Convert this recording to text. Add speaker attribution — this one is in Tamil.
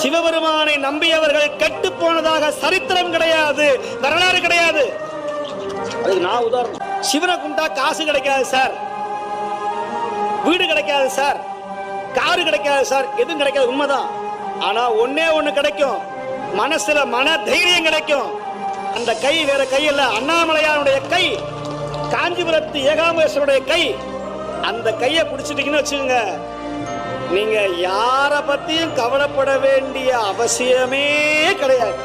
Speaker 1: சிவபெருமானை நம்பியவர்கள் கெட்டு போனதாக சரித்திரம் கிடையாது, வரலாறு கிடையாது. அதுக்கு நான் உதாரணம். சிவனை கும்பிட்டா காசு கிடைக்காது சார், வீடு கிடைக்காது சார், காரு கிடைக்காது சார், எதுவும் கிடைக்காது, உண்மைதான். ஆனா ஒன்னே ஒண்ணு கிடைக்கும், மனசுல மன தைரியம் கிடைக்கும். அந்த கை வேற கை இல்ல, அண்ணாமலையாருடைய கை, காஞ்சிபுரத்து ஏகாம்பரேஸ்வருடைய கை. அந்த கையை பிடிச்சிட்டீங்கன்னு வச்சுக்கோங்க, நீங்க யார பத்தியும் கவலைப்பட வேண்டிய அவசியமே கிடையாது.